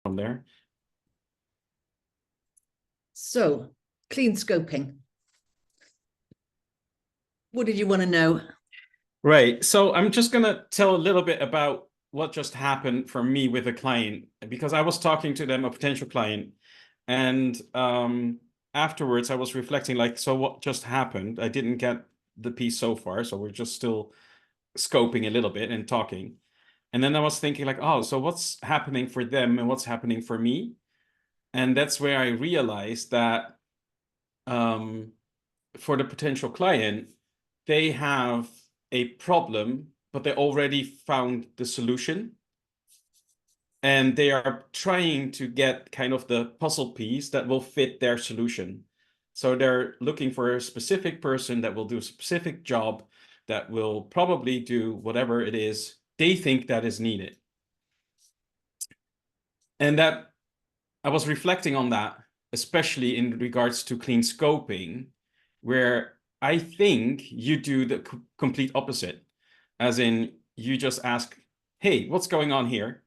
from there. So, clean scoping. What did you want to know? Right. So I'm just going to tell a little bit about what just happened for me with a client, because I was talking to them, a potential client, and afterwards I was reflecting like, so what just happened? I didn't get the piece so far, so we're just still scoping a little bit and talking. And then I was thinking like, oh, so what's happening for them and what's happening for me? And that's where I realized that for the potential client, they have a problem, but they already found the solution. And they are trying to get kind of the puzzle piece that will fit their solution. So they're looking for a specific person that will do a specific job that will probably do whatever it is they think that is needed. And that I was reflecting on that, especially in regards to clean scoping, where I think you do the complete opposite, as in you just ask, hey, what's going on here?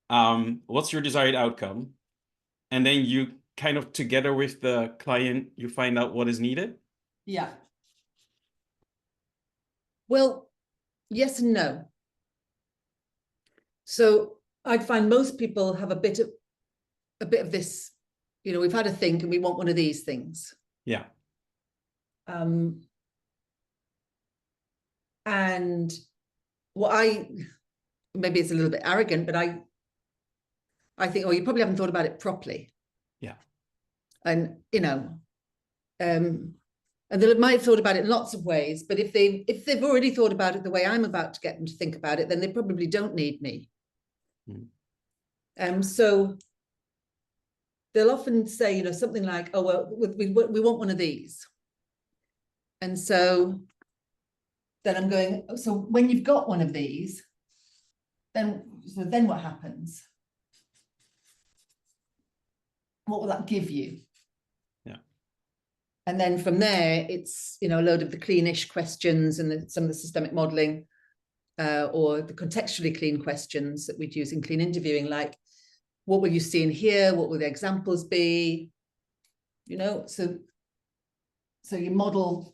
What's your desired outcome? And then you kind of together with the client, you find out what is needed. Yeah. Well, yes and no. So I'd find most people have a bit of this, we've had a think and we want one of these things. Yeah. And maybe it's a little bit arrogant, but I think, oh, you probably haven't thought about it properly. Yeah. And, and they might have thought about it in lots of ways, but if they've already thought about it the way I'm about to get them to think about it, then they probably don't need me. So they'll often say, something like, oh, well, we want one of these. And so then I'm going, so when you've got one of these, then what happens? What will that give you? Yeah. And then from there, it's, a load of the cleanish questions and some of the systemic modeling or the contextually clean questions that we'd use in clean interviewing, like, what will you see in here? What will the examples be? So you model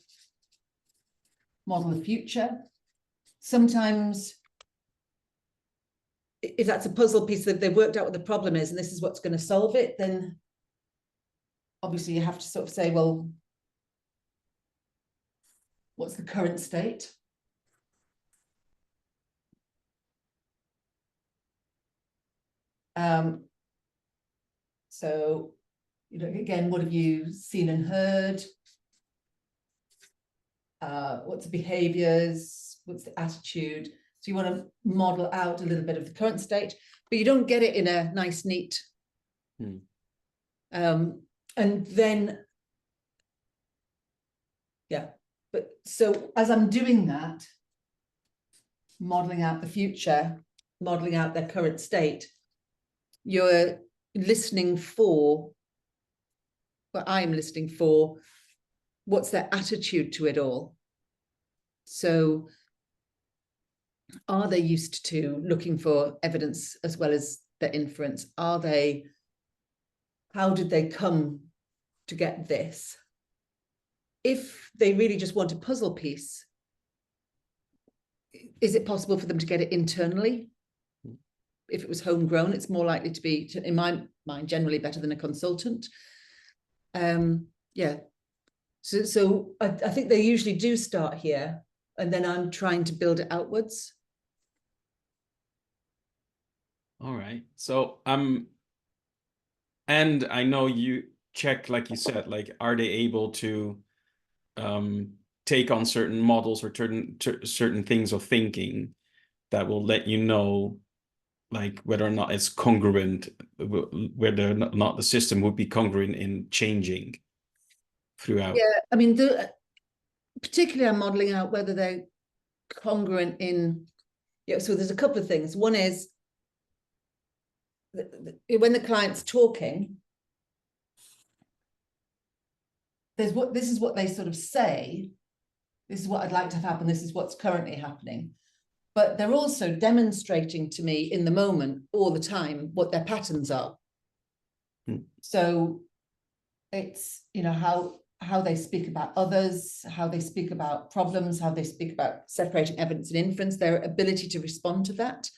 the future. Sometimes, if that's a puzzle piece that they've worked out what the problem is and this is what's going to solve it, then obviously you have to sort of say, well, what's the current state? So, again, what have you seen and heard? What's the behaviors? What's the attitude? So you want to model out a little bit of the current state, but you don't get it in a nice, neat. And then, yeah. But so as I'm doing that, modeling out the future, modeling out their current state, you're listening for, well, I'm listening for, what's their attitude to it all? So are they used to looking for evidence as well as their inference? How did they come to get this? If they really just want a puzzle piece, is it possible for them to get it internally? If it was homegrown, it's more likely to be, in my mind, generally better than a consultant. Yeah. So I think they usually do start here, and then I'm trying to build it outwards. All right. So and I know you check, like you said, like, are they able to take on certain models or certain things of thinking that will let you know, like, whether or not it's congruent, whether or not the system would be congruent in changing throughout. Yeah, I mean, particularly I'm modeling out whether they're congruent in, so there's a couple of things. One is when the client's talking, this is what they sort of say, this is what I'd like to have happen, this is what's currently happening. but they're also demonstrating to me in the moment all the time what their patterns are. So it's, you know, how they speak about others, how they speak about problems, how they speak about separating evidence and inference, their ability to respond to that.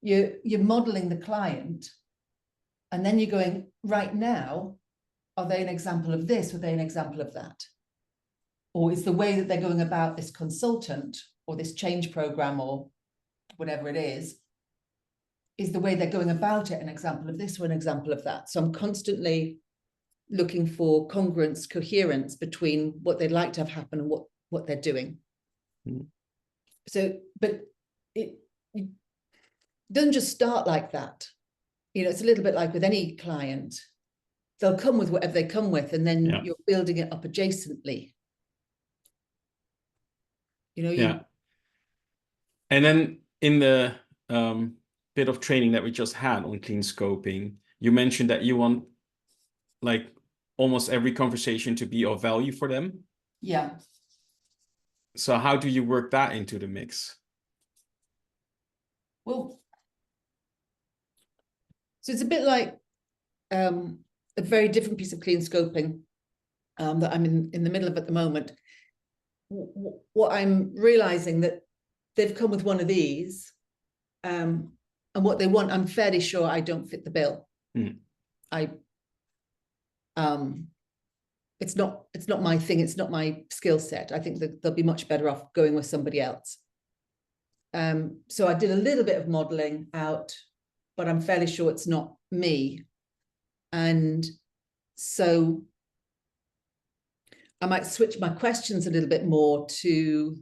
You're modeling the client, and then you're going, right now, are they an example of this? Are they an example of that? Or is the way that they're going about this consultant or this change program or whatever it is the way they're going about it an example of this or an example of that? So I'm constantly looking for congruence, coherence between what they'd like to have happen and what they're doing. So, but it doesn't just start like that. You know, it's a little bit like with any client. They'll come with whatever they come with, and then you're building it up adjacently. You know, And then in the bit of training that we just had on clean scoping, you mentioned that you want like almost every conversation to be of value for them. Yeah. So how do you work that into the mix? Well, so it's a bit like a very different piece of clean scoping that I'm in the middle of at the moment. What I'm realizing that they've come with one of these, and what they want, I'm fairly sure I don't fit the bill. It's not my thing. It's not my skill set. I think that they'll be much better off going with somebody else. So I did a little bit of modeling out, but I'm fairly sure it's not me. And so I might switch my questions a little bit more to,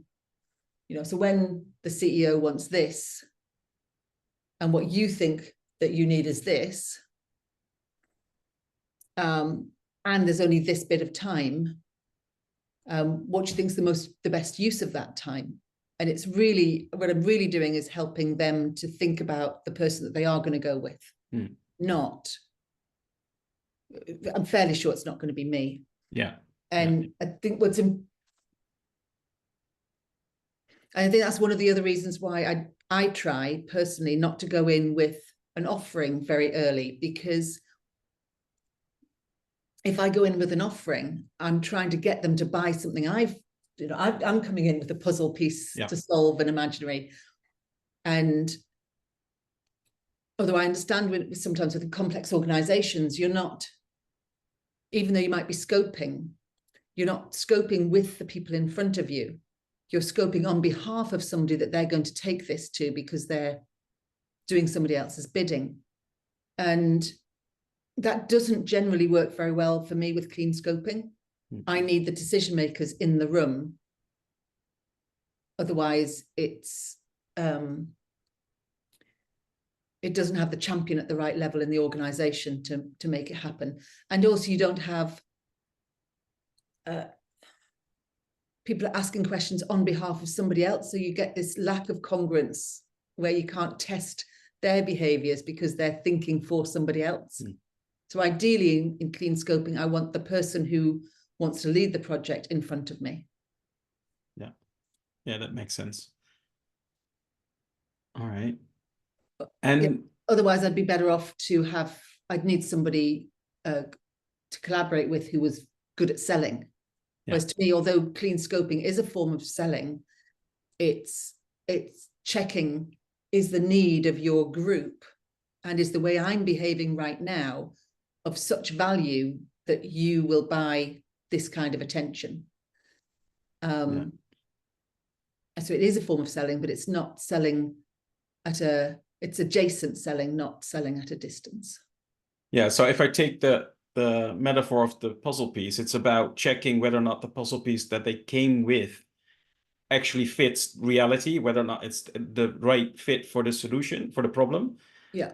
you know, so when the CEO wants this, and what you think that you need is this, and there's only this bit of time, what do you think is the best use of that time? And it's really, what I'm really doing is helping them to think about the person that they are going to go with. Not, I'm fairly sure it's not going to be me. And I think I think that's one of the other reasons why I try personally not to go in with an offering very early, because if I go in with an offering, I'm trying to get them to buy something I'm coming in with a puzzle piece to solve an imaginary. And although I understand sometimes with complex organizations, you're not, even though you might be scoping, you're not scoping with the people in front of you. You're scoping on behalf of somebody that they're going to take this to because they're doing somebody else's bidding. And that doesn't generally work very well for me with clean scoping. I need the decision makers in the room. Otherwise, it doesn't have the champion at the right level in the organization to make it happen. And also you don't have people are asking questions on behalf of somebody else. So you get this lack of congruence where you can't test their behaviors because they're thinking for somebody else. So ideally in clean scoping, I want the person who wants to lead the project in front of me. Yeah, that makes sense. All right. And otherwise I'd be better off I'd need somebody to collaborate with who was good at selling. Whereas to me, although clean scoping is a form of selling, it's checking, is the need of your group and is the way I'm behaving right now of such value that you will buy this kind of attention. So it is a form of selling, but it's not selling it's adjacent selling, not selling at a distance. Yeah, so if I take the metaphor of the puzzle piece, it's about checking whether or not the puzzle piece that they came with actually fits reality, whether or not it's the right fit for the solution, for the problem.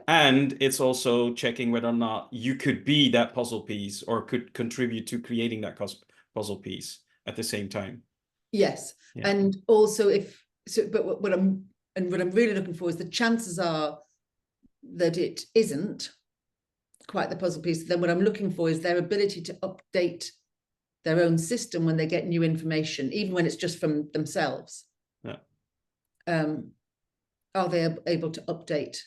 And it's also checking whether or not you could be that puzzle piece or could contribute to creating that puzzle piece at the same time. Yes. And also but what I'm really looking for is the chances are that it isn't quite the puzzle piece. Then what I'm looking for is their ability to update their own system when they get new information, even when it's just from themselves. are they able to update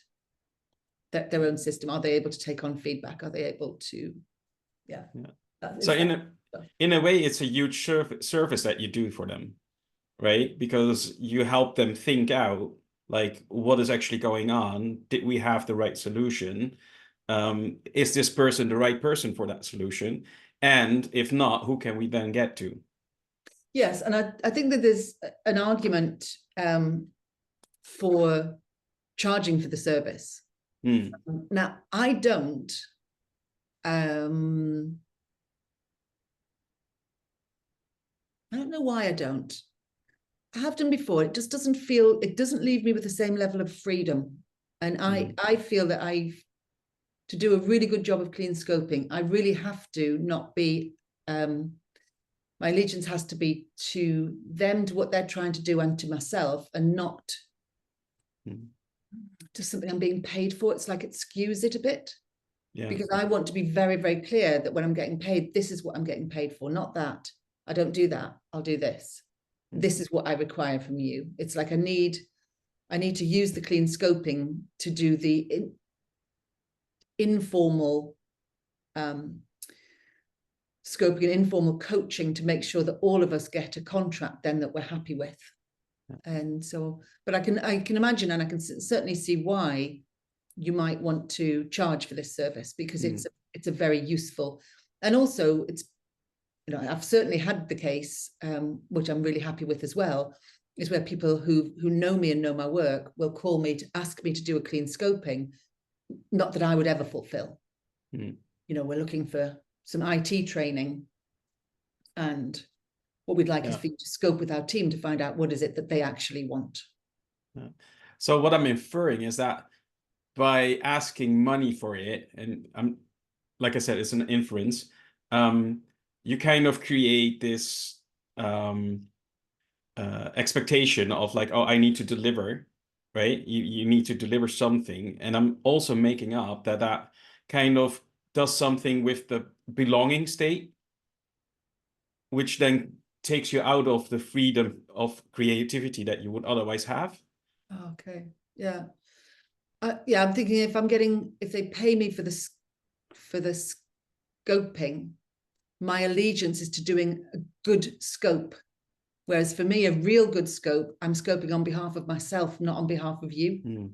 their own system? Are they able to take on feedback? Are they able to, yeah. So in a way, it's a huge service that you do for them, right? Because you help them think out, like, what is actually going on? Did we have the right solution? Is this person the right person for that solution? And if not, who can we then get to? Yes, and I think that there's an argument for charging for the service. Now, I don't. I don't know why I don't. I have done before. It just doesn't feel, it doesn't leave me with the same level of freedom. And I feel that to do a really good job of clean scoping, I really have to not be, my allegiance has to be to them, to what they're trying to do, and to myself, and not to something I'm being paid for. It's like it skews it a bit. Yeah. Because I want to be very, very clear that when I'm getting paid, this is what I'm getting paid for, not that. I don't do that. I'll do this. This is what I require from you. It's like I need to use the clean scoping to do the informal scoping and informal coaching to make sure that all of us get a contract then that we're happy with. And so, but I can imagine, and I can certainly see why you might want to charge for this service, because it's a very useful, and also it's, you know, I've certainly had the case, which I'm really happy with as well, is where people who know me and know my work will call me to ask me to do a clean scoping, not that I would ever fulfill. You know, we're looking for some IT training, and what we'd like is for you to scope with our team to find out what is it that they actually want. So what I'm inferring is that by asking money for it, and I'm, like I said, it's an inference, you kind of create this expectation of like, oh, I need to deliver, right? You need to deliver something. And I'm also making up that kind of does something with the belonging state, which then takes you out of the freedom of creativity that you would otherwise have. Okay. Yeah. Yeah, I'm thinking if they pay me for the scoping, my allegiance is to doing a good scope. Whereas for me, a real good scope, I'm scoping on behalf of myself, not on behalf of you.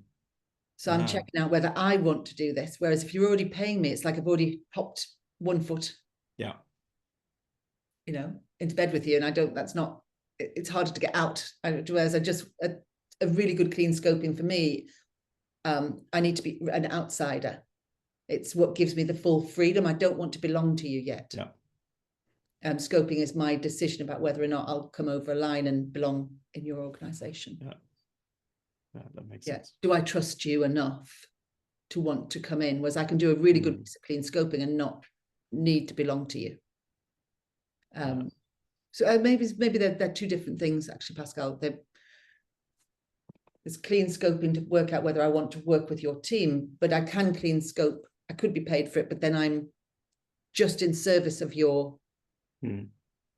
So I'm checking out whether I want to do this. Whereas if you're already paying me, it's like I've already hopped 1 foot. Yeah. You know, into bed with you, and it's harder to get out. Whereas a really good clean scoping for me, I need to be an outsider. It's what gives me the full freedom. I don't want to belong to you yet. Yeah. Scoping is my decision about whether or not I'll come over a line and belong in your organization. Yeah, that makes sense. Do I trust you enough to want to come in? Whereas I can do a really good piece of clean scoping and not need to belong to you. So maybe they're two different things, actually, Pascal. There's clean scoping to work out whether I want to work with your team, but I can clean scope. I could be paid for it, but then I'm just in service of your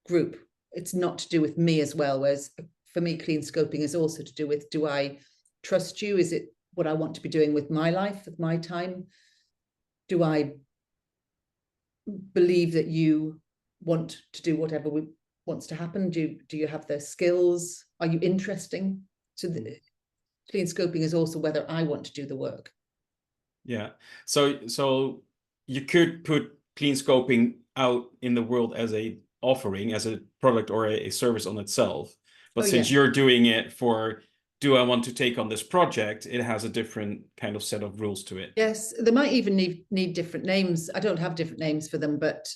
group. It's not to do with me as well. Whereas for me, clean scoping is also to do with, do I trust you? Is it what I want to be doing with my life, with my time? Do I believe that you want to do whatever wants to happen? Do you have the skills? Are you interesting? So the clean scoping is also whether I want to do the work. Yeah. So you could put clean scoping out in the world as a offering, as a product or a service on itself. But since you're doing it for, do I want to take on this project, it has a different kind of set of rules to it. Yes, they might even need different names. I don't have different names for them, but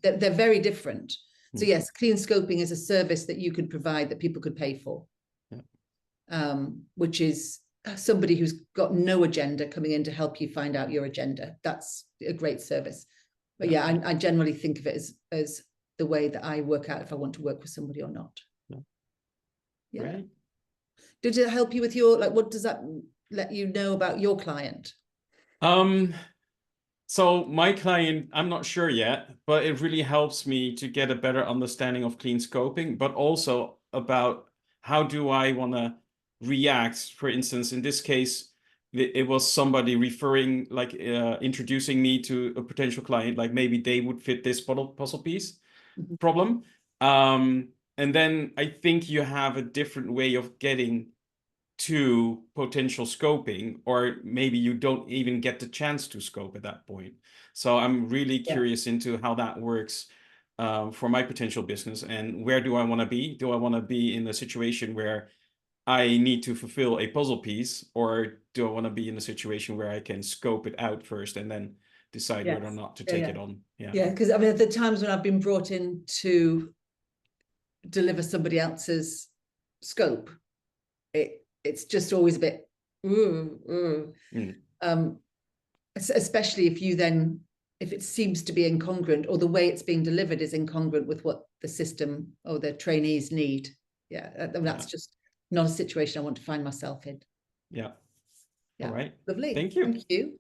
they're very different. So yes, clean scoping is a service that you could provide that people could pay for, which is somebody who's got no agenda coming in to help you find out your agenda. That's a great service. But yeah, I generally think of it as the way that I work out if I want to work with somebody or not. Yeah. Right. Did it help you with your, like, what does that let you know about your client? So my client, I'm not sure yet, but it really helps me to get a better understanding of clean scoping, but also about how do I want to reacts. For instance, in this case, it was somebody referring, like introducing me to a potential client, like maybe they would fit this puzzle piece Mhm. problem. And then I think you have a different way of getting to potential scoping, or maybe you don't even get the chance to scope at that point. So I'm really curious into how that works for my potential business, and where do I want to be? Do I want to be in a situation where I need to fulfill a puzzle piece, or do I want to be in a situation where I can scope it out first and then decide whether or Yes. not to Yeah, take yeah. it on? Yeah. Yeah, because I mean, at the times when I've been brought in to deliver somebody else's scope, it's just always a bit, especially if you then, if it seems to be incongruent, or the way it's being delivered is incongruent with what the system or the trainees need. Yeah, that's just not a situation I want to find myself in. Yeah. Yeah. All right. Lovely. Thank you. Thank you.